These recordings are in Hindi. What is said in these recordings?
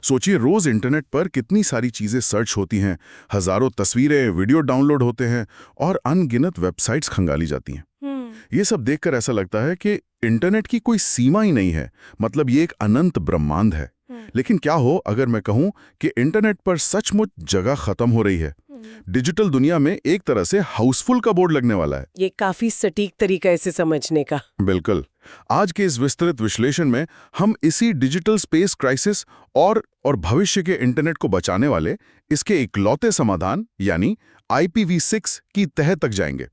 सोचिए रोज इंटरनेट पर कितनी सारी चीजें सर्च होती हैं, हजारों तस्वीरें, वीडियो डाउनलोड होते हैं और अनगिनत वेबसाइट्स खंगाली जाती हैं। ये सब देखकर ऐसा लगता है कि इंटरनेट की कोई सीमा ही नहीं है, मतलब ये एक अनंत ब्रह्मांड है। लेकिन क्या हो अगर मैं कहूं कि इंटरनेट पर सचमुच जगह खत्म हो रही है। डिजिटल दुनिया में एक तरह से हाउसफुल का बोर्ड लगने वाला है। ये काफी सटीक तरीका है इसे समझने का। बिल्कुल। आज के इस विस्तृत विश्लेषण में हम इसी डिजिटल स्पेस क्राइसिस और भविष्य के इंटरनेट को बचाने वाले इसके इकलौते समाधान यानी IPv6 की तह तक जाएंगे।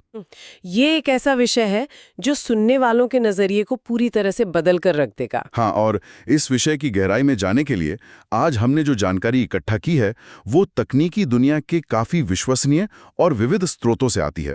ये एक ऐसा विषय है जो सुनने वालों के नजरिए को पूरी तरह से बदल कर रख देगा। हाँ, और इस विषय की गहराई में जाने के लिए आज हमने जो जानकारी इकट्ठा की है वो तकनीकी दुनिया के काफी विश्वसनीय और विविध स्रोतों से आती है।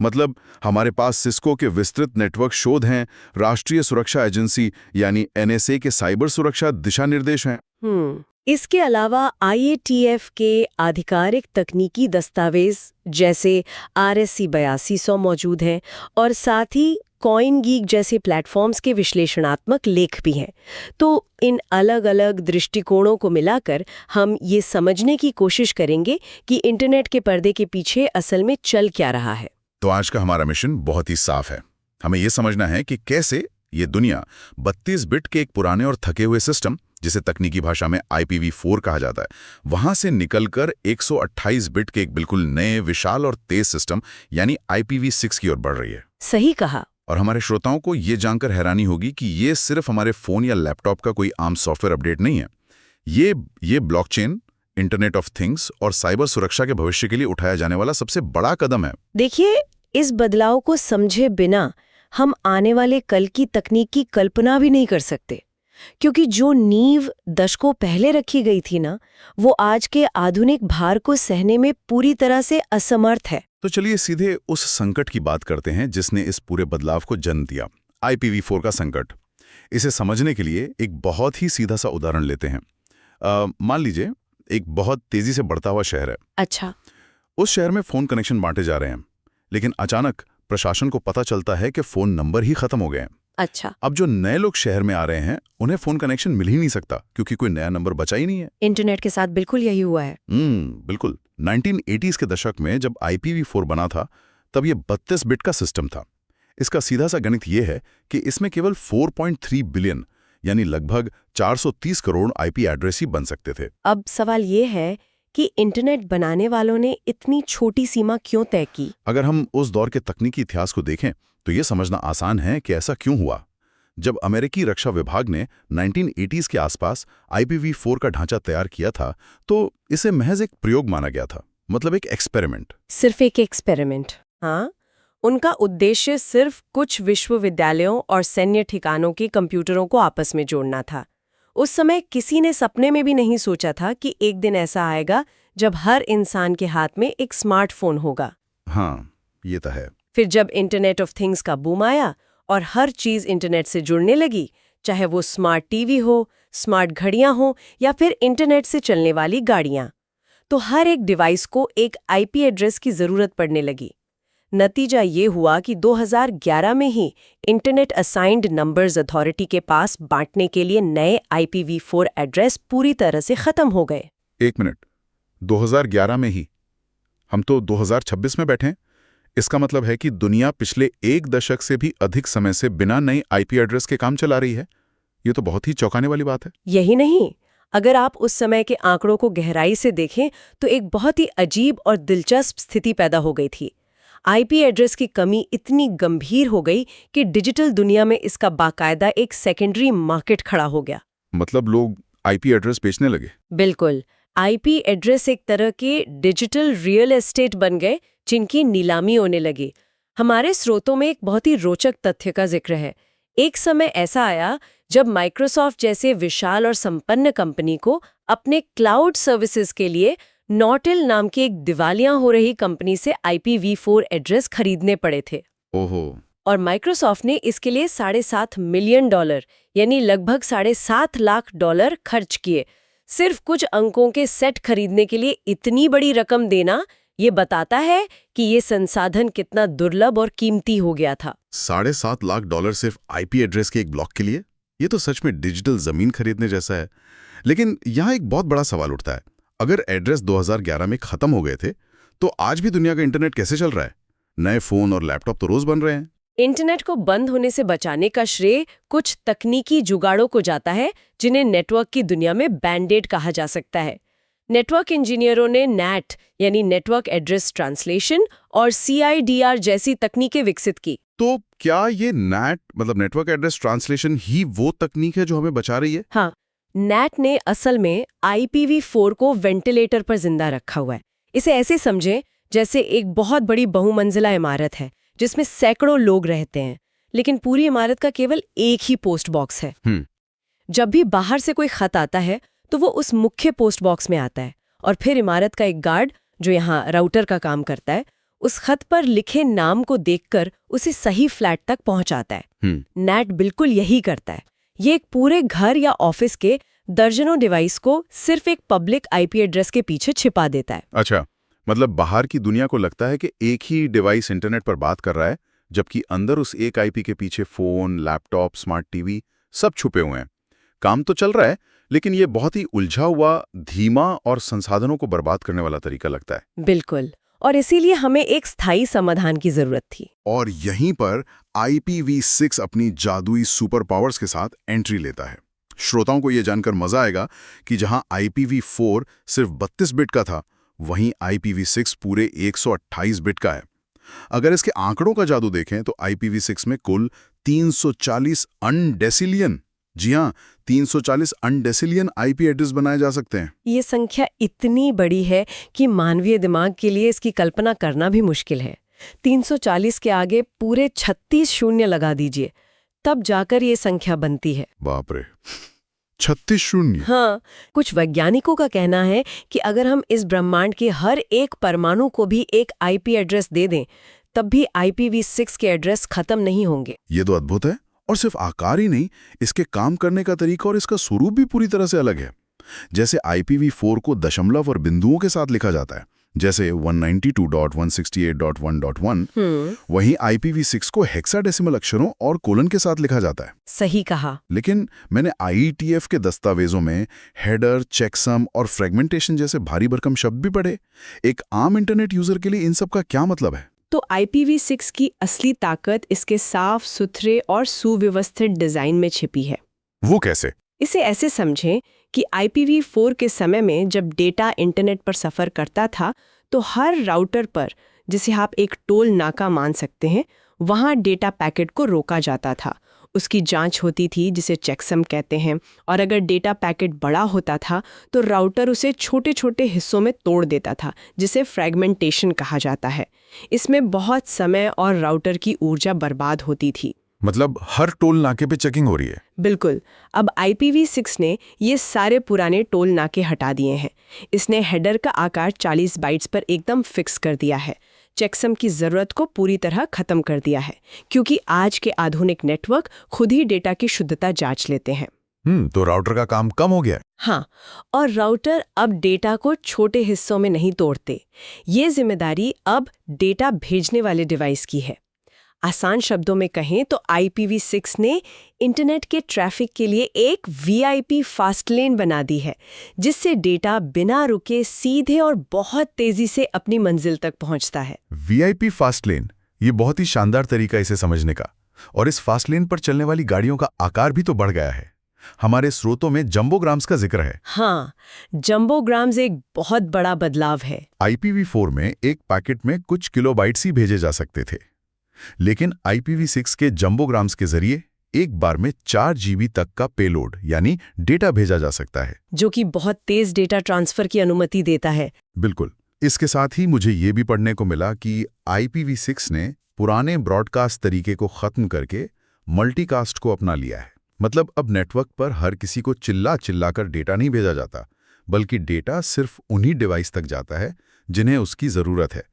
मतलब हमारे पास सिस्को के विस्तृत नेटवर्क शोध हैं, राष्ट्रीय सुरक्षा एजेंसी यानी NSA के साइबर सुरक्षा दिशा निर्देश हैं। इसके अलावा IATF के आधिकारिक तकनीकी दस्तावेज जैसे RSC 8200 मौजूद हैं और साथ ही CoinGeek जैसे प्लेटफॉर्म्स के विश्लेषणात्मक लेख भी हैं। तो इन अलग-अलग दृष्टिकोणों को मिलाकर हम ये समझने की कोशिश करेंगे कि इंटरनेट के पर्दे के पीछे असल में चल क्या रहा है। तो आज का हमारा मिशन बहुत ही साफ है। हमें ये समझना है कि कैसे ये दुनिया 32 बिट के एक पुराने और थके हुए सिस्टम, जिसे तकनीकी भाषा में IPv4 कहा जाता है, वहां से निकलकर 128 बिट के एक बिल्कुल नए, विशाल और तेज सिस्टम यानी IPv6 की ओर बढ़ रही है। सही कहा। और हमारे श्रोताओं को ये जानकर हैरानी होगी कि ये सिर्फ हमारे फोन या लैपटॉप का कोई आम सॉफ्टवेयर अपडेट नहीं है। ये ब्लॉकचेन, इंटरनेट ऑफ थिंग्स और साइबर सुरक्षा के भविष्य के लिए उठाया जाने वाला सबसे बड़ा कदम है। देखिए, इस बदलाव को समझे बिना हम आने वाले कल की तकनीक की कल्पना भी नहीं कर सकते, क्योंकि जो नींव दशकों पहले रखी गई थी ना, वो आज के आधुनिक भार को सहने में पूरी तरह से असमर्थ है। तो चलिए सीधे उस संकट की बात करते हैं जिसने इस पूरे बदलाव को जन्म दिया, IPv4 का संकट। इसे समझने के लिए एक बहुत ही सीधा सा उदाहरण लेते हैं। मान लीजिए एक बहुत तेजी से बढ़ता हुआ शहर है। अच्छा। उस शहर में फोन कनेक्शन बांटे जा रहे हैं, लेकिन अचानक प्रशासन को पता चलता है कि फोन नंबर ही खत्म हो गए हैं। अच्छा। अब जो नए लोग शहर में आ रहे हैं उन्हें फोन कनेक्शन मिल ही नहीं सकता, क्योंकि कोई नया नंबर बचा ही नहीं है। इंटरनेट के साथ बिल्कुल यही हुआ है। बिल्कुल। 1980s के दशक में जब IPv4 बना था, तब ये 32 बिट का सिस्टम था। इसका सीधा सा गणित ये है कि इसमें केवल 4.3 बिलियन यानी लगभग 430 करोड़ IP एड्रेस ही बन सकते थे। अब सवाल ये है कि इंटरनेट बनाने वालों ने इतनी छोटी सीमा क्यों तय की? अगर हम उस दौर के तकनीकी इतिहास को देखें तो ये समझना आसान है कि ऐसा क्यों हुआ। जब अमेरिकी रक्षा विभाग ने 1980s के आसपास IPv4 का ढांचा तैयार किया था, तो इसे महज एक प्रयोग माना गया था, मतलब एक एक्सपेरिमेंट। सिर्फ एक एक्सपेरिमेंट। हाँ, उनका उद्देश्य सिर्फ कुछ विश्वविद्यालयों और सैन्य ठिकानों के कंप्यूटरों को आपस में जोड़ना था। उस समय किसी ने सपने में भी नहीं सोचा था कि एक दिन ऐसा आएगा जब हर इंसान के हाथ में एक स्मार्टफोन होगा। हाँ, ये तो है। फिर जब इंटरनेट ऑफ थिंग्स का बूम आया और हर चीज इंटरनेट से जुड़ने लगी, चाहे वो स्मार्ट टीवी हो, स्मार्ट घड़ियां हो या फिर इंटरनेट से चलने वाली गाड़ियां, तो हर एक डिवाइस को एक IP एड्रेस की जरूरत पड़ने लगी। नतीजा ये हुआ कि 2011 में ही इंटरनेट असाइंड नंबर्स अथॉरिटी के पास बांटने के लिए नए IPv4 एड्रेस पूरी तरह से खत्म हो गए। एक मिनट, 2011 में ही? हम तो 2026 में बैठे हैं। इसका मतलब है कि दुनिया पिछले एक दशक से भी अधिक समय से बिना नई IP एड्रेस के काम चला रही है। ये तो बहुत ही चौंकाने वाली बात है। यही नहीं, अगर आप उस समय के आंकड़ों को गहराई से देखें तो एक बहुत ही अजीब और दिलचस्प स्थिति पैदा हो गई थी। IP एड्रेस की कमी इतनी गंभीर हो गई कि डिजिटल दुनिया में इसका बाकायदा एक सेकेंडरी मार्केट खड़ा हो गया। मतलब लोग IP एड्रेस बेचने लगे? बिल्कुल। IP एड्रेस एक तरह के डिजिटल रियल एस्टेट बन गए जिनकी नीलामी होने लगी। हमारे स्रोतों में एक बहुत ही रोचक तथ्य का जिक्र है। एक समय ऐसा आया जब माइक्रोसॉफ्ट जैसे विशाल और संपन्न कंपनी को अपने क्लाउड सर्विसेज के लिए नॉटेल नाम की एक दिवालिया हो रही कंपनी से IPv4 एड्रेस खरीदने पड़े थे। ओहो। और माइक्रोसॉफ्ट ने इसके लिए $7.5 मिलियन यानी लगभग $7.5 लाख खर्च किए। सिर्फ कुछ अंकों के सेट खरीदने के लिए इतनी बड़ी रकम देना, ये बताता है कि ये संसाधन कितना दुर्लभ और कीमती हो गया था। $7.5 लाख सिर्फ IP एड्रेस के एक ब्लॉक के लिए? ये तो सच में डिजिटल जमीन खरीदने जैसा है। लेकिन यहाँ एक बहुत बड़ा सवाल उठता है, अगर एड्रेस 2011 में खत्म हो गए थे तो आज भी दुनिया का इंटरनेट कैसे चल रहा है? नए फोन और लैपटॉप तो रोज बन रहे हैं। इंटरनेट को बंद होने से बचाने का श्रेय कुछ तकनीकी जुगाड़ों को जाता है, जिन्हें नेटवर्क की दुनिया में बैंडेड कहा जा सकता है। नेटवर्क इंजीनियरों ने NAT यानी नेटवर्क एड्रेस ट्रांसलेशन और CIDR जैसी तकनीकें विकसित की। तो क्या ये NAT मतलब नेटवर्क एड्रेस ट्रांसलेशन ही वो तकनीक है जो हमें बचा रही है? हाँ, NAT ने असल में IPv4 को वेंटिलेटर पर जिंदा रखा हुआ है। इसे ऐसे समझें जैसे एक बहुत बड़ी बहुमंजिला इमारत है जिसमें सैकड़ों लोग रहते हैं, लेकिन पूरी इमारत का केवल एक ही पोस्ट बॉक्स है। जब भी बाहर से कोई खत आता है तो वो उस मुख्य पोस्ट बॉक्स में आता है और फिर इमारत का एक गार्ड, जो यहाँ राउटर का काम करता है, उस खत पर लिखे नाम को देखकर उसे सही फ्लैट तक पहुंचाता है। NAT बिल्कुल यही करता है। ये एक पूरे घर या ऑफिस के दर्जनों डिवाइस को सिर्फ एक पब्लिक IP एड्रेस के पीछे छिपा देता है। अच्छा, मतलब बाहर की दुनिया को लगता है कि एक ही डिवाइस इंटरनेट पर बात कर रहा है, जबकि अंदर उस एक IP के पीछे फोन, लैपटॉप, स्मार्ट टीवी सब छुपे हुए हैं। काम तो चल रहा है, लेकिन ये बहुत ही उलझा हुआ, धीमा और संसाधनों को बर्बाद करने वाला तरीका लगता है। बिल्कुल, और इसीलिए हमें एक स्थायी समाधान की जरूरत थी। और यहीं पर IPv6 अपनी जादुई सुपर पावर्स के साथ एंट्री लेता है। श्रोताओं को यह जानकर मजा आएगा कि जहां IPv4 सिर्फ 32 बिट का था, वहीं IPv6 पूरे 128 बिट का है। अगर इसके आंकड़ों का जादू देखें तो IPv6 में कुल 340 अनडेसिलियन, जी हाँ, 340 अनडेसिलियन IP एड्रेस बनाए जा सकते हैं। ये संख्या इतनी बड़ी है कि मानवीय दिमाग के लिए इसकी कल्पना करना भी मुश्किल है। 340 के आगे पूरे 36 शून्य लगा दीजिए, तब जाकर ये संख्या बनती है। बाप रे, 36 शून्य। हाँ, कुछ वैज्ञानिकों का कहना है कि अगर हम इस ब्रह्मांड के हर एक परमाणु को भी एक IP एड्रेस दे दें, तब भी IPv6 के एड्रेस खत्म नहीं होंगे। ये तो अद्भुत है। और सिर्फ आकार ही नहीं, इसके काम करने का तरीका और इसका स्वरूप भी पूरी तरह से अलग है। जैसे IPv4 को दशमलव और बिंदुओं के साथ लिखा जाता है, जैसे 192.168.1.1, वहीं IPv6 को हेक्साडेसिमल अक्षरों और कोलन के साथ लिखा जाता है। सही कहा। लेकिन मैंने IETF के दस्तावेजों में हेडर, चेकसम और फ्रेगमेंटेशन जैसे भारी भरकम शब्द भी पढ़े। एक आम इंटरनेट यूजर के लिए इन सब का क्या मतलब है? तो IPv6 की असली ताकत इसके साफ सुथरे और सुव्यवस्थित डिजाइन में छिपी है। वो कैसे? इसे ऐसे समझें कि IPv4 के समय में जब डेटा इंटरनेट पर सफ़र करता था, तो हर राउटर पर, जिसे आप एक टोल नाका मान सकते हैं, वहाँ डेटा पैकेट को रोका जाता था। उसकी जांच होती थी, जिसे चेकसम कहते हैं, और अगर डेटा पैकेट बड़ा होता था तो राउटर उसे छोटे छोटे हिस्सों में तोड़ देता था, जिसे फ्रैगमेंटेशन कहा जाता है। इसमें बहुत समय और राउटर की ऊर्जा बर्बाद होती थी। मतलब हर टोल नाके पे चेकिंग हो रही है? बिल्कुल। अब IPv6 ने ये सारे पुराने टोल नाके हटा दिए हैं। इसने हेडर का आकार 40 बाइट्स पर एकदम फिक्स कर दिया है। चेकसम की जरूरत को पूरी तरह खत्म कर दिया है, क्योंकि आज के आधुनिक नेटवर्क खुद ही डेटा की शुद्धता जांच लेते हैं। तो राउटर का काम कम हो गया। हाँ, और राउटर अब डेटा को छोटे हिस्सों में नहीं तोड़ते। ये जिम्मेदारी अब डेटा भेजने वाले डिवाइस की है। आसान शब्दों में कहें तो IPv6 ने इंटरनेट के ट्रैफिक के लिए एक VIP फास्ट लेन बना दी है, जिससे डेटा बिना रुके सीधे और बहुत तेजी से अपनी मंजिल तक पहुंचता है। VIP फास्ट लेन, ये बहुत ही शानदार तरीका इसे समझने का। और इस फास्ट लेन पर चलने वाली गाड़ियों का आकार भी तो बढ़ गया है। हमारे स्रोतों में जंबोग्राम्स का जिक्र है। हाँ, जंबोग्राम्स एक बहुत बड़ा बदलाव है। IPv4 में एक पैकेट में कुछ किलोबाइट्स ही भेजे जा सकते थे, लेकिन IPv6 के जंबोग्राम्स के जरिए एक बार में 4 GB तक का पेलोड यानी डेटा भेजा जा सकता है, जो कि बहुत तेज डेटा ट्रांसफर की अनुमति देता है। बिल्कुल। इसके साथ ही मुझे ये भी पढ़ने को मिला कि IPv6 ने पुराने ब्रॉडकास्ट तरीके को खत्म करके मल्टीकास्ट को अपना लिया है। मतलब अब नेटवर्क पर हर किसी को चिल्ला कर डेटा नहीं भेजा जाता, बल्कि डेटा सिर्फ उन्हीं डिवाइस तक जाता है जिन्हें उसकी जरूरत है,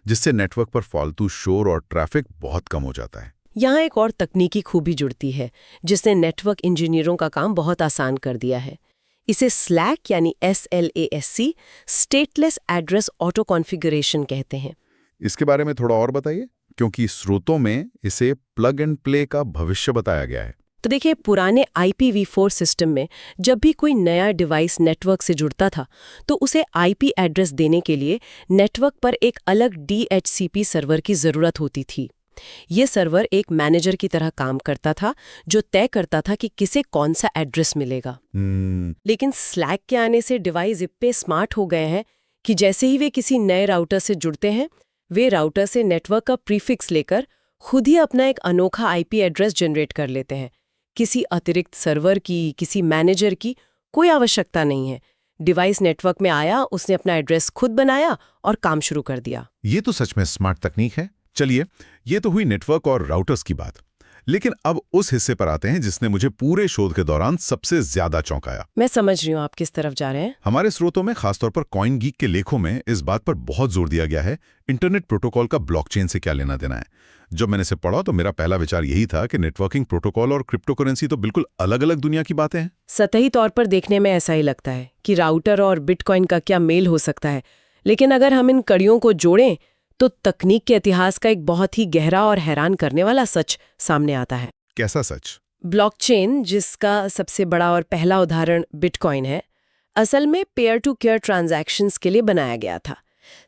जिससे नेटवर्क पर फालतू शोर और ट्रैफिक बहुत कम हो जाता है। यहाँ एक और तकनीकी खूबी जुड़ती है, जिसने नेटवर्क इंजीनियरों का काम बहुत आसान कर दिया है। इसे SLAC यानी SLASC, stateless address auto configuration कहते हैं। इसके बारे में थोड़ा और बताइए, क्योंकि स्रोतों में इसे प्लग एंड प्ले का भविष्य बताया गया है। तो देखिए, पुराने IPv4 सिस्टम में जब भी कोई नया डिवाइस नेटवर्क से जुड़ता था तो उसे IP एड्रेस देने के लिए नेटवर्क पर एक अलग DHCP सर्वर की ज़रूरत होती थी। ये सर्वर एक मैनेजर की तरह काम करता था जो तय करता था कि किसे कौन सा एड्रेस मिलेगा। लेकिन स्लैक के आने से डिवाइस इतने स्मार्ट हो गए हैं कि जैसे ही वे किसी नए राउटर से जुड़ते हैं, वे राउटर से नेटवर्क का प्रीफिक्स लेकर खुद ही अपना एक अनोखा IP एड्रेस जनरेट कर लेते हैं। किसी अतिरिक्त सर्वर की, किसी मैनेजर की कोई आवश्यकता नहीं है। डिवाइस नेटवर्क में आया, उसने अपना एड्रेस खुद बनाया और काम शुरू कर दिया। ये तो सच में स्मार्ट तकनीक है। चलिए, ये तो हुई नेटवर्क और राउटर्स की बात, लेकिन अब उस हिस्से पर आते हैं जिसने मुझे पूरे शोध के दौरान सबसे ज्यादा चौंकाया। मैं समझ रही हूँ आप किस तरफ जा रहे हैं। हमारे स्रोतों में, खासतौर पर कॉइन गीक के लेखों में, इस बात पर बहुत जोर दिया गया है इंटरनेट प्रोटोकॉल का ब्लॉकचेन से क्या लेना देना है। जब मैंने इसे पढ़ा तो मेरा पहला विचार यही था कि नेटवर्किंग प्रोटोकॉल और क्रिप्टोकरेंसी तो बिल्कुल अलग अलग दुनिया की बातें हैं। सतही तौर पर देखने में ऐसा ही लगता है कि राउटर और बिटकॉइन का क्या मेल हो सकता है, लेकिन अगर हम इन कड़ियों को जोड़ें तो तकनीक के इतिहास का एक बहुत ही गहरा और हैरान करने वाला सच सामने आता है। कैसा सच? ब्लॉकचेन, जिसका सबसे बड़ा और पहला उदाहरण बिटकॉइन है, असल में पेयर टू पेयर ट्रांजैक्शंस के लिए बनाया गया था।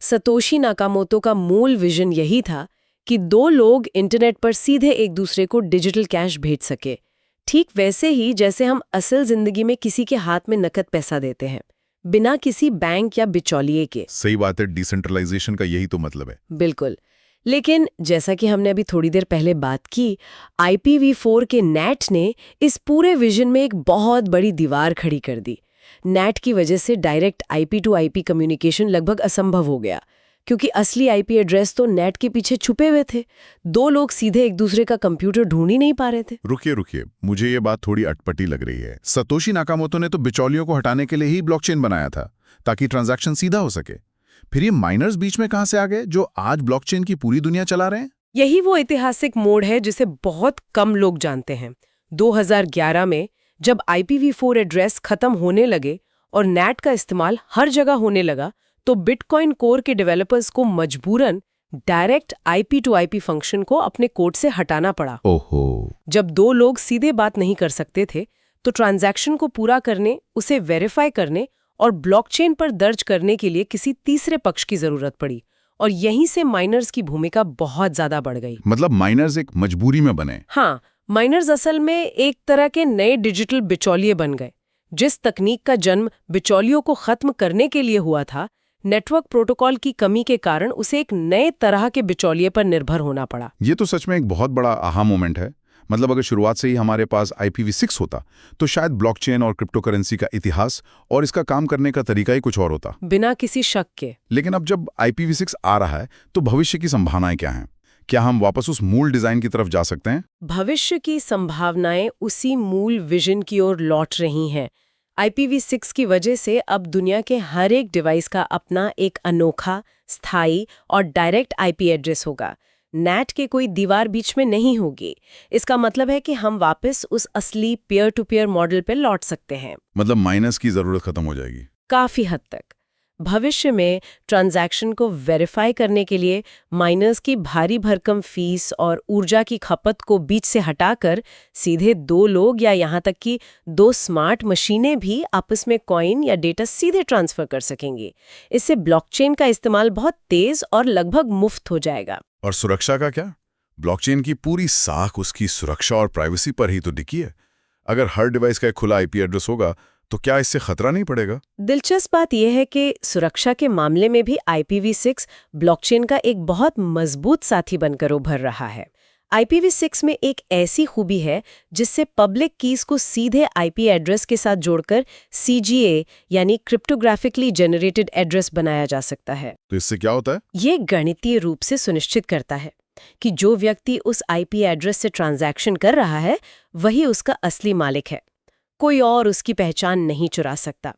सतोशी नाकामोतो का मूल विजन यही था कि दो लोग इंटरनेट पर सीधे एक दूसरे को डिजिटल कैश भेज सके, ठीक वैसे ही जैसे हम असल जिंदगी में किसी के हाथ में नकद पैसा देते हैं, बिना किसी बैंक या बिचौलिए के। सही बात है, डिसेंट्रलाइजेशन का यही तो मतलब है। बिल्कुल। लेकिन जैसा कि हमने अभी थोड़ी देर पहले बात की, IPv4 के नेट ने इस पूरे विजन में एक बहुत बड़ी दीवार खड़ी कर दी। नेट की वजह से direct IP to IP communication लगभग असंभव हो गया, क्योंकि असली IP एड्रेस तो नेट के पीछे छुपे हुए थे। दो लोग सीधे एक दूसरे का कंप्यूटर ढूंढ ही नहीं पा रहे थे। रुकिए, मुझे ये बात थोड़ी अटपटी लग रही है। सतोशी नाकामोतो ने तो बिचौलियों को हटाने के लिए ही ब्लॉकचेन बनाया था, ताकि ट्रांजैक्शन सीधा हो सके। फिर ये माइनर्स बीच में कहां से आ गए जो आज ब्लॉकचेन की पूरी दुनिया चला रहे हैं? यही वो ऐतिहासिक मोड़ है जिसे बहुत कम लोग जानते हैं। 2011 में जब IPv4 एड्रेस खत्म होने लगे और नेट का इस्तेमाल हर जगह होने लगा, तो बिटकॉइन कोर के डेवलपर्स को मजबूरन direct IP to IP function को अपने कोड से हटाना पड़ा। ओहो। जब दो लोग सीधे बात नहीं कर सकते थे, तो ट्रांजैक्शन को पूरा करने, उसे वेरीफाई करने और ब्लॉकचेन पर दर्ज करने के लिए किसी तीसरे पक्ष की जरूरत पड़ी, और यहीं से माइनर्स की भूमिका बहुत ज्यादा बढ़ गई। मतलब माइनर्स एक मजबूरी में बने। हाँ, माइनर्स असल में एक तरह के नए डिजिटल बिचौलिए बन गए। जिस तकनीक का जन्म बिचौलियों को खत्म करने के लिए हुआ था, नेटवर्क प्रोटोकॉल की कमी के कारण उसे एक नए तरह के बिचौलिए पर निर्भर होना पड़ा। ये तो सच में एक बहुत बड़ा आहा मोमेंट है। मतलब अगर शुरुआत से ही हमारे पास IPv6 होता तो शायद ब्लॉकचेन और क्रिप्टोकरेंसी का इतिहास और इसका काम करने का तरीका ही कुछ और होता, बिना किसी शक के। लेकिन अब जब IPv6 आ रहा है तो भविष्य की संभावनाएं क्या हैं? क्या हम वापस उस मूल डिजाइन की तरफ जा सकते हैं? भविष्य की संभावनाएं उसी मूल विजन की ओर लौट रही हैं। IPv6 की वजह से अब दुनिया के हर एक डिवाइस का अपना एक अनोखा, स्थायी और डायरेक्ट IP एड्रेस होगा। नेट के कोई दीवार बीच में नहीं होगी। इसका मतलब है कि हम वापस उस असली पेयर टू पेयर मॉडल पर लौट सकते हैं। मतलब माइनर्स की जरूरत खत्म हो जाएगी काफी हद तक। भविष्य में ट्रांजैक्शन को वेरीफाई करने के लिए माइनर्स की भारी भरकम फीस और ऊर्जा की खपत को बीच से हटाकर सीधे दो लोग या यहाँ तक कि दो स्मार्ट मशीनें भी आपस में कॉइन या डेटा सीधे ट्रांसफर कर सकेंगी। इससे ब्लॉकचेन का इस्तेमाल बहुत तेज और लगभग मुफ्त हो जाएगा। और सुरक्षा का क्या? ब्लॉकचेन की पूरी साख उसकी सुरक्षा और प्राइवेसी पर ही तो टिकी है। अगर हर डिवाइस का एक खुला IP एड्रेस होगा तो क्या इससे खतरा नहीं पड़ेगा? दिलचस्प बात यह है कि सुरक्षा के मामले में भी IPv6 ब्लॉकचेन का एक बहुत मजबूत साथी बनकर उभर रहा है। IPv6 में एक ऐसी खूबी है जिससे पब्लिक कीज को सीधे IP एड्रेस के साथ जोड़कर CGA यानी क्रिप्टोग्राफिकली जनरेटेड एड्रेस बनाया जा सकता है। तो इससे क्या होता है? ये गणितीय रूप से सुनिश्चित करता है कि जो व्यक्ति उस IP एड्रेस से ट्रांजैक्शन कर रहा है वही उसका असली मालिक है। कोई और उसकी पहचान नहीं चुरा सकता।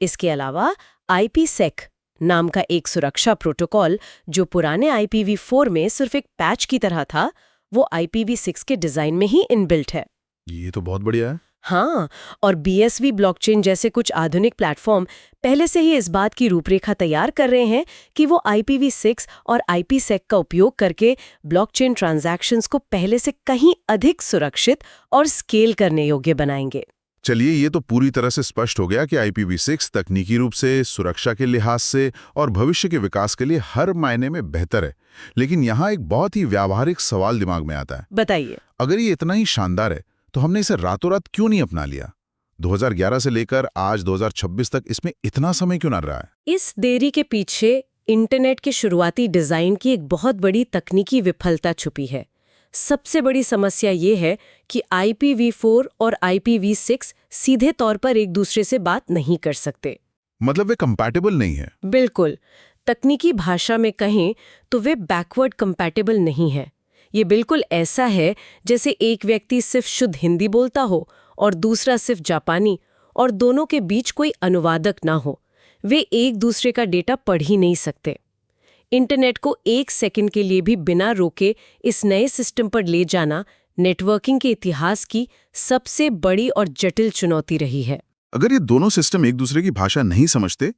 इसके अलावा IPsec नाम का एक सुरक्षा प्रोटोकॉल जो पुराने IPv4 में सिर्फ एक पैच की तरह था, वो IPv6 के डिजाइन में ही इनबिल्ट है। ये तो बहुत बढ़िया है। हाँ, और BSV ब्लॉकचेन जैसे कुछ आधुनिक प्लेटफॉर्म पहले से ही इस बात की रूपरेखा तैयार कर रहे हैं कि वो IPv6 और IPsec का उपयोग करके ब्लॉकचेन ट्रांजैक्शंस को पहले से कहीं अधिक सुरक्षित और स्केल करने योग्य बनाएंगे। चलिए, ये तो पूरी तरह से स्पष्ट हो गया कि IPv6 तकनीकी रूप से, सुरक्षा के लिहाज से और भविष्य के विकास के लिए हर मायने में बेहतर है। लेकिन यहाँ एक बहुत ही व्यावहारिक सवाल दिमाग में आता है। बताइए। अगर ये इतना ही शानदार है तो हमने इसे रातों रात क्यों नहीं अपना लिया? 2011 से लेकर आज 2026 तक इसमें इतना समय क्यों ना रहा है? इस देरी के पीछे इंटरनेट के शुरुआती डिजाइन की एक बहुत बड़ी तकनीकी विफलता छुपी है। सबसे बड़ी समस्या ये है कि IPv4 और IPv6 सीधे तौर पर एक दूसरे से बात नहीं कर सकते। मतलब वे कंपैटिबल नहीं है? बिल्कुल। तकनीकी भाषा में कहें तो वे बैकवर्ड कंपैटिबल नहीं है। ये बिल्कुल ऐसा है जैसे एक व्यक्ति सिर्फ शुद्ध हिंदी बोलता हो और दूसरा सिर्फ जापानी, और दोनों के बीच कोई अनुवादक ना हो। वे एक दूसरे का डेटा पढ़ ही नहीं सकते। इंटरनेट को एक सेकंड के लिए भी बिना रोके इस नए सिस्टम पर ले जाना नेटवर्किंग के इतिहास की सबसे बड़ी और जटिल चुनौती रही है। अगर ये दोनों सिस्टम एक दूसरे की भाषा नहीं समझते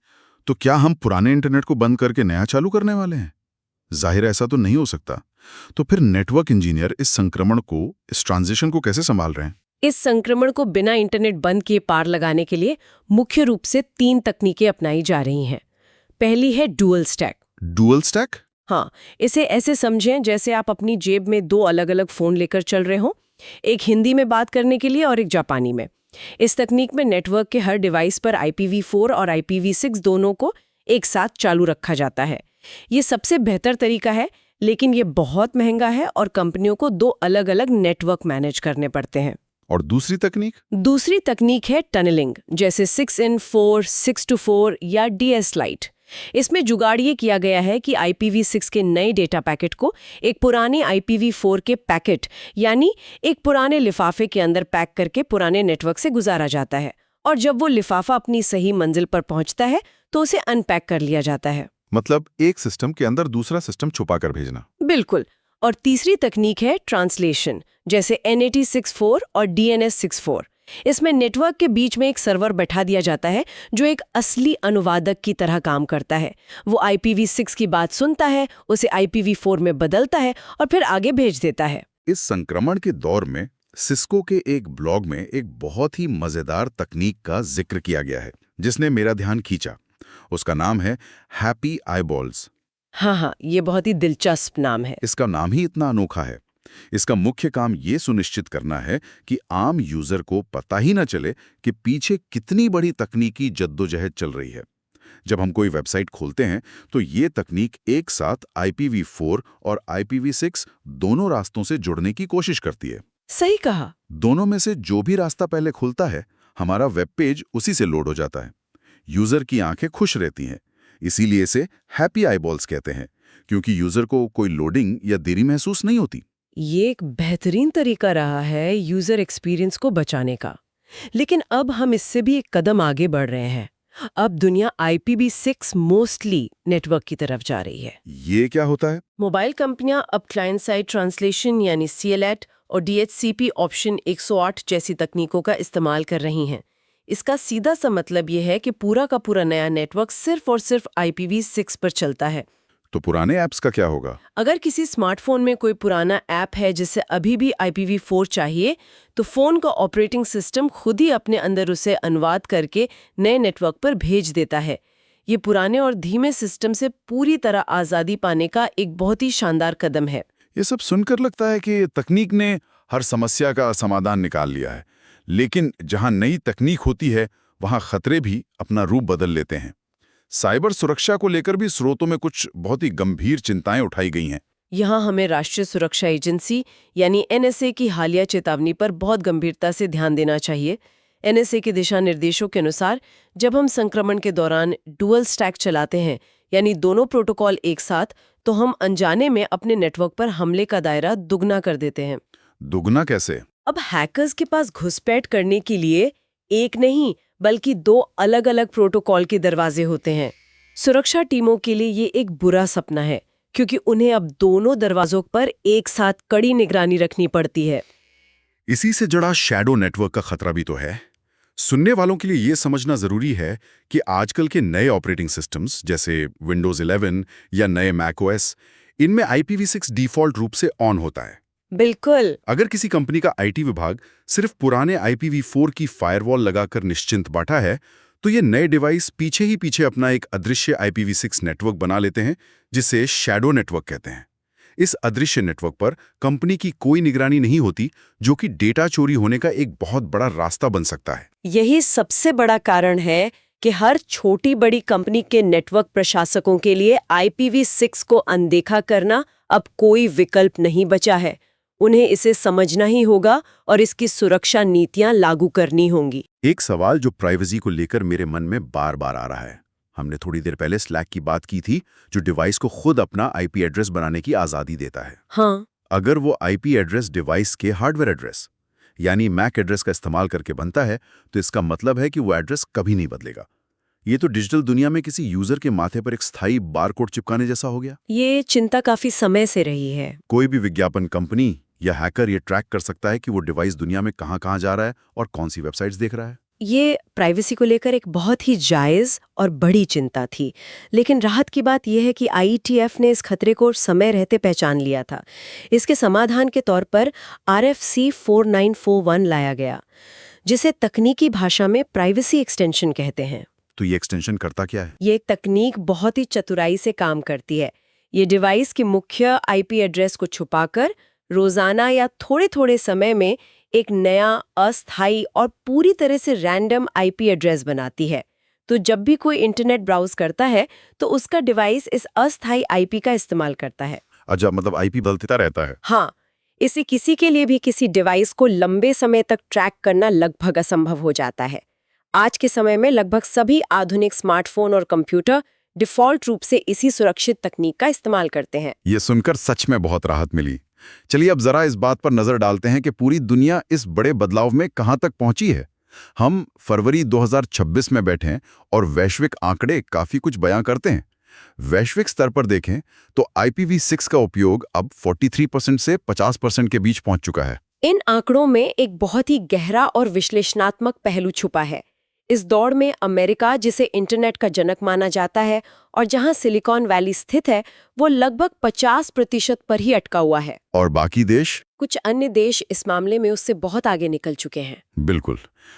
तो क्या हम पुराने इंटरनेट को बंद करके नया चालू करने वाले हैं? जाहिर ऐसा तो नहीं हो सकता। तो फिर नेटवर्क इंजीनियर इस संक्रमण को, इस ट्रांजिशन को कैसे संभाल रहे हैं? इस संक्रमण को बिना इंटरनेट बंद किए पार लगाने के लिए मुख्य रूप से 3 तकनीकें अपनाई जा रही हैं। पहली है डुअल स्टैक। Dual stack? हाँ, इसे ऐसे समझें जैसे आप अपनी जेब में 2 अलग-अलग फोन लेकर चल रहे हो, एक हिंदी में बात करने के लिए और एक जापानी में। इस तकनीक में नेटवर्क के हर डिवाइस पर IPv4 और IPv6 दोनों को एक साथ चालू रखा जाता है। ये सबसे बेहतर तरीका है, लेकिन ये बहुत महंगा है और कंपनियों को 2 अलग-अलग नेटवर्क मैनेज करने पड़ते हैं। और दूसरी तकनीक? दूसरी तकनीक है टनलिंग, जैसे 6in4, 6to4 या DS Lite। इसमें जुगाड़ ये किया गया है कि IPv6 के नए डेटा पैकेट को एक पुराने IPv4 के पैकेट यानी एक पुराने लिफाफे के अंदर पैक करके पुराने नेटवर्क से गुजारा जाता है, और जब वो लिफाफा अपनी सही मंजिल पर पहुंचता है तो उसे अनपैक कर लिया जाता है। मतलब एक सिस्टम के अंदर दूसरा सिस्टम छुपा कर भेजना। बिल्कुल। और तीसरी तकनीक है ट्रांसलेशन, जैसे NAT64 और DNS64। इसमें नेटवर्क के बीच में एक सर्वर बैठा दिया जाता है जो एक असली अनुवादक की तरह काम करता है। वो IPv6 की बात सुनता है, उसे IPv4 में बदलता है और फिर आगे भेज देता है। इस संक्रमण के दौर में सिस्को के एक ब्लॉग में एक बहुत ही मजेदार तकनीक का जिक्र किया गया है जिसने मेरा ध्यान खींचा। उसका नाम है हैप्पी आईबॉल्स। हाँ, ये बहुत ही दिलचस्प नाम है। इसका नाम ही इतना अनोखा है। इसका मुख्य काम ये सुनिश्चित करना है कि आम यूजर को पता ही न चले कि पीछे कितनी बड़ी तकनीकी जद्दोजहद चल रही है। जब हम कोई वेबसाइट खोलते हैं तो ये तकनीक एक साथ IPv4 और IPv6 दोनों रास्तों से जुड़ने की कोशिश करती है। सही कहा। दोनों में से जो भी रास्ता पहले खुलता है, हमारा वेब पेज उसी से लोड हो जाता है। यूजर की आंखें खुश रहती हैं। इसीलिए इसे हैप्पी आईबॉल्स कहते हैं, क्योंकि यूजर को कोई लोडिंग या देरी महसूस नहीं होती। ये एक बेहतरीन तरीका रहा है यूजर एक्सपीरियंस को बचाने का। लेकिन अब हम इससे भी एक कदम आगे बढ़ रहे हैं। अब दुनिया IPv6 मोस्टली नेटवर्क की तरफ जा रही है। ये क्या होता है? मोबाइल कंपनियां अब क्लाइंट साइड ट्रांसलेशन यानी CLAT और DHCP ऑप्शन 108 जैसी तकनीकों का इस्तेमाल कर रही हैं। इसका सीधा सा मतलब ये है कि पूरा का पूरा नया नेटवर्क सिर्फ और सिर्फ IPv6 पर चलता है। तो पुराने ऐप्स का क्या होगा? अगर किसी स्मार्टफोन में कोई पुराना ऐप है जिसे अभी भी IPv4 चाहिए, तो फोन का ऑपरेटिंग सिस्टम खुद ही अपने अंदर उसे अनुवाद करके नए नेटवर्क पर भेज देता है। ये पुराने और धीमे सिस्टम से पूरी तरह आज़ादी पाने का एक बहुत ही शानदार कदम है। ये सब सुनकर लगता है कि तकनीक ने हर समस्या का समाधान निकाल लिया है, लेकिन जहां नई तकनीक होती है वहां खतरे भी अपना रूप बदल लेते हैं। साइबर सुरक्षा को लेकर भी स्रोतों में कुछ बहुत ही गंभीर चिंताएं उठाई गई हैं। यहाँ हमें राष्ट्रीय सुरक्षा एजेंसी यानी NSA की हालिया चेतावनी पर बहुत गंभीरता से ध्यान देना चाहिए। NSA के दिशा निर्देशों के अनुसार जब हम संक्रमण के दौरान डुअल स्टैक चलाते हैं, यानी दोनों प्रोटोकॉल एक साथ, तो हम अनजाने में अपने नेटवर्क पर हमले का दायरा दुगना कर देते हैं। दुगना कैसे? अब हैकर्स के पास घुसपैठ करने के लिए एक नहीं बल्कि 2 अलग-अलग प्रोटोकॉल के दरवाजे होते हैं। सुरक्षा टीमों के लिए ये एक बुरा सपना है, क्योंकि उन्हें अब दोनों दरवाजों पर एक साथ कड़ी निगरानी रखनी पड़ती है। इसी से जुड़ा शैडो नेटवर्क का खतरा भी तो है। सुनने वालों के लिए यह समझना जरूरी है कि आजकल के नए ऑपरेटिंग सिस्टम्स जैसे विंडोज 11 या नए मैकओएस, इनमें IPv6 डिफॉल्ट रूप से ऑन होता है। बिल्कुल। अगर किसी कंपनी का IT विभाग सिर्फ पुराने IPv4 की फायरवॉल लगाकर निश्चिंत बैठा है, तो ये नए डिवाइस पीछे ही पीछे अपना एक अदृश्य IPv6 नेटवर्क बना लेते हैं, जिसे शैडो नेटवर्क कहते हैं। इस अदृश्य नेटवर्क पर कंपनी की कोई निगरानी नहीं होती, जो कि डेटा चोरी होने का एक बहुत बड़ा रास्ता बन सकता है। यही सबसे बड़ा कारण है कि हर छोटी बड़ी कंपनी के नेटवर्क प्रशासकों के लिए IPv6 को अनदेखा करना अब कोई विकल्प नहीं बचा है। उन्हें इसे समझना ही होगा और इसकी सुरक्षा नीतियां लागू करनी होंगी। एक सवाल जो प्राइवेसी को लेकर मेरे मन में बार बार आ रहा है। हमने थोड़ी देर पहले स्लैक की बात की थी, जो डिवाइस को खुद अपना IP एड्रेस बनाने की आज़ादी देता है। हाँ। अगर वो IP एड्रेस डिवाइस के हार्डवेयर एड्रेस यानी मैक एड्रेस का इस्तेमाल करके बनता है, तो इसका मतलब है कि वो एड्रेस कभी नहीं बदलेगा। ये तो डिजिटल दुनिया में किसी यूजर के माथे पर एक स्थायी बारकोड चिपकाने जैसा हो गया। ये चिंता काफी समय से रही है। कोई भी विज्ञापन कंपनी या हैकर ये ट्रैक कर सकता है कि वो डिवाइस दुनिया में कहाँ जा रहा है और कौन सी वेबसाइट्स देख रहा है। ये प्राइवेसी को लेकर एक बहुत ही जायज और बड़ी चिंता थी, लेकिन राहत की बात यह है कि IETF ने इस खतरे को समय रहते पहचान लिया था। इसके समाधान के तौर पर RFC 4941 लाया गया, जिसे तकनीकी भाषा में प्राइवेसी एक्सटेंशन कहते हैं। तो ये एक्सटेंशन करता क्या है? ये एक तकनीक बहुत ही चतुराई से काम करती है। ये डिवाइस के मुख्य IP एड्रेस को छुपाकर रोजाना या थोड़े थोड़े समय में एक नया अस्थायी और पूरी तरह से रैंडम IP एड्रेस बनाती है। तो जब भी कोई इंटरनेट ब्राउज करता है तो उसका डिवाइस इस अस्थायी IP का इस्तेमाल करता है। अच्छा, मतलब IP बदलता रहता है। हाँ, इससे किसी के लिए भी किसी डिवाइस को लंबे समय तक ट्रैक करना लगभग असंभव हो जाता है। आज के समय में लगभग सभी आधुनिक स्मार्टफोन और कंप्यूटर डिफॉल्ट रूप से इसी सुरक्षित तकनीक का इस्तेमाल करते हैं। ये सुनकर सच में बहुत राहत मिली। चलिए अब जरा इस बात पर नजर डालते हैं कि पूरी दुनिया इस बड़े बदलाव में कहां तक पहुंची है। हम फरवरी 2026 में बैठे हैं और वैश्विक आंकड़े काफी कुछ बयां करते हैं। वैश्विक स्तर पर देखें तो IPv6 का उपयोग अब 43% से 50% के बीच पहुंच चुका है। इन आंकड़ों में एक बहुत ही गहरा और विश्लेषणात्मक पहलू छुपा है। इस दौड़ में अमेरिका, जिसे इंटरनेट का जनक माना जाता है और जहां सिलिकॉन वैली स्थित है, वो लगभग 50% पर ही अटका हुआ है। और बाकी देश? कुछ अन्य देश इस मामले में उससे बहुत आगे निकल चुके हैं। बिल्कुल।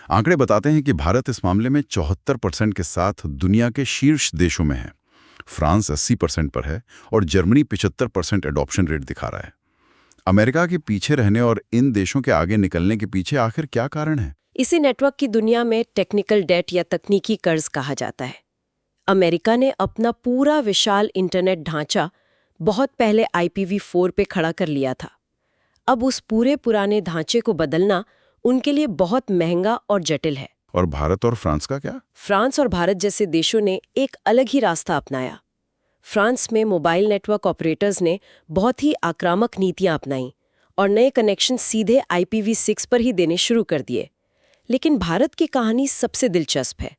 आंकड़े बताते हैं कि भारत इस मामले में 74% के साथ दुनिया के शीर्ष देशों में है। फ्रांस 80% पर है और जर्मनी 75% एडॉप्शन रेट दिखा रहा है। अमेरिका के पीछे रहने और इन देशों के आगे निकलने के पीछे आखिर क्या कारण है? इसी नेटवर्क की दुनिया में टेक्निकल डेट या तकनीकी कर्ज कहा जाता है। अमेरिका ने अपना पूरा विशाल इंटरनेट ढांचा बहुत पहले IPv4 पे खड़ा कर लिया था। अब उस पूरे पुराने ढांचे को बदलना उनके लिए बहुत महंगा और जटिल है। और भारत और फ्रांस का क्या? फ्रांस और भारत जैसे देशों ने एक अलग ही रास्ता अपनाया। फ्रांस में मोबाइल नेटवर्क ऑपरेटर्स ने बहुत ही आक्रामक नीतियां अपनाई और नए कनेक्शन सीधे IPv6 पर ही देने शुरू कर दिए। लेकिन भारत की कहानी सबसे दिलचस्प है।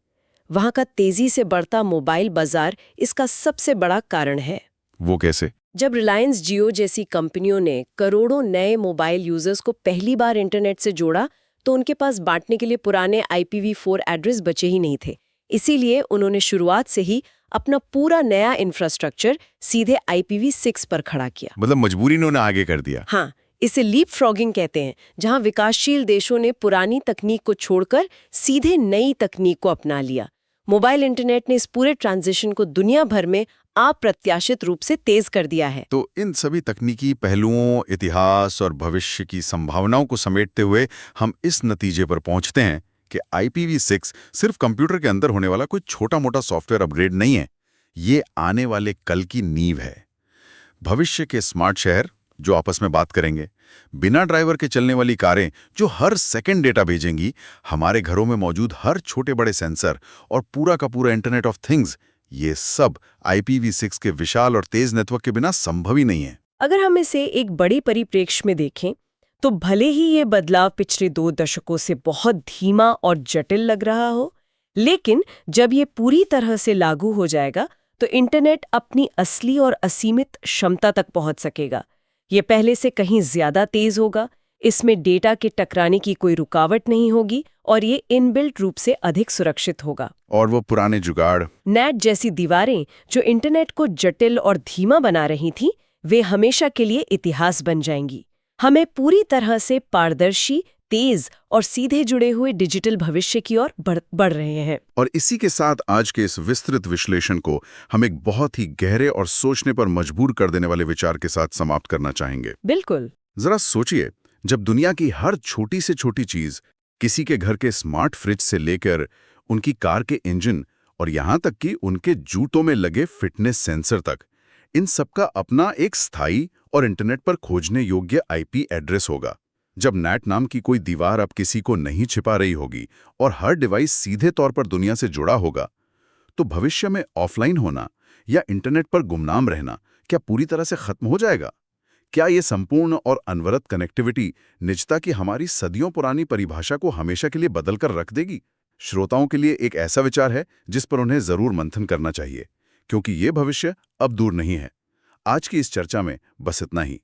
वहां का तेजी से बढ़ता मोबाइल बाजार इसका सबसे बड़ा कारण है। वो कैसे? जब रिलायंस जियो जैसी कंपनियों ने करोड़ों नए मोबाइल यूजर्स को पहली बार इंटरनेट से जोड़ा, तो उनके पास बांटने के लिए पुराने IPv4 एड्रेस बचे ही नहीं थे। इसीलिए उन्होंने शुरुआत से ही अपना पूरा नया इंफ्रास्ट्रक्चर सीधे IPv6 पर खड़ा किया। मतलब मजबूरी उन्होंने आगे कर दिया। हाँ, इसे लीप फ्रॉगिंग कहते हैं, जहां विकासशील देशों ने पुरानी तकनीक को छोड़कर सीधे नई तकनीक को अपना लिया। मोबाइल इंटरनेट ने इस पूरे ट्रांजिशन को दुनिया भर में अप्रत्याशित रूप से तेज कर दिया है। तो इन सभी तकनीकी पहलुओं, इतिहास और भविष्य की संभावनाओं को समेटते हुए हम इस नतीजे पर पहुंचते हैं कि IPv6 सिर्फ कंप्यूटर के अंदर होने वाला कोई छोटा मोटा सॉफ्टवेयर अपग्रेड नहीं है। ये आने वाले कल की नींव है। भविष्य के स्मार्ट शहर जो आपस में बात करेंगे, बिना ड्राइवर के चलने वाली कारें जो हर सेकंड डेटा भेजेंगी, हमारे घरों में मौजूद हर छोटे बड़े सेंसर और पूरा का पूरा इंटरनेट ऑफ थिंग्स, ये सब IPv6 के विशाल और तेज नेटवर्क के बिना संभव ही नहीं है। अगर हम इसे एक बड़ी परिप्रेक्ष्य में देखें तो भले ही ये बदलाव पिछले 2 दशकों से बहुत धीमा और जटिल लग रहा हो, लेकिन जब ये पूरी तरह से लागू हो जाएगा तो इंटरनेट अपनी असली और असीमित क्षमता तक पहुंच सकेगा। ये पहले से कहीं ज्यादा तेज होगा, इसमें डेटा के टकराने की कोई रुकावट नहीं होगी और ये इनबिल्ट रूप से अधिक सुरक्षित होगा। और वो पुराने जुगाड़, नेट जैसी दीवारें जो इंटरनेट को जटिल और धीमा बना रही थीं, वे हमेशा के लिए इतिहास बन जाएंगी। हमें पूरी तरह से पारदर्शी, तेज और सीधे जुड़े हुए डिजिटल भविष्य की ओर बढ़ रहे हैं। और इसी के साथ आज के इस विस्तृत विश्लेषण को हम एक बहुत ही गहरे और सोचने पर मजबूर कर देने वाले विचार के साथ समाप्त करना चाहेंगे। बिल्कुल। जरा सोचिए, जब दुनिया की हर छोटी से छोटी चीज, किसी के घर के स्मार्ट फ्रिज से लेकर उनकी कार के इंजन और यहां तक कि उनके जूतों में लगे फिटनेस सेंसर तक, इन सबका अपना एक स्थायी और इंटरनेट पर खोजने योग्य आईपी एड्रेस होगा। जब नेट नाम की कोई दीवार अब किसी को नहीं छिपा रही होगी और हर डिवाइस सीधे तौर पर दुनिया से जुड़ा होगा, तो भविष्य में ऑफलाइन होना या इंटरनेट पर गुमनाम रहना क्या पूरी तरह से खत्म हो जाएगा? क्या ये संपूर्ण और अनवरत कनेक्टिविटी निजता की हमारी सदियों पुरानी परिभाषा को हमेशा के लिए बदलकर रख देगी? श्रोताओं के लिए एक ऐसा विचार है जिस पर उन्हें जरूर मंथन करना चाहिए, क्योंकि ये भविष्य अब दूर नहीं है। आज की इस चर्चा में बस इतना ही।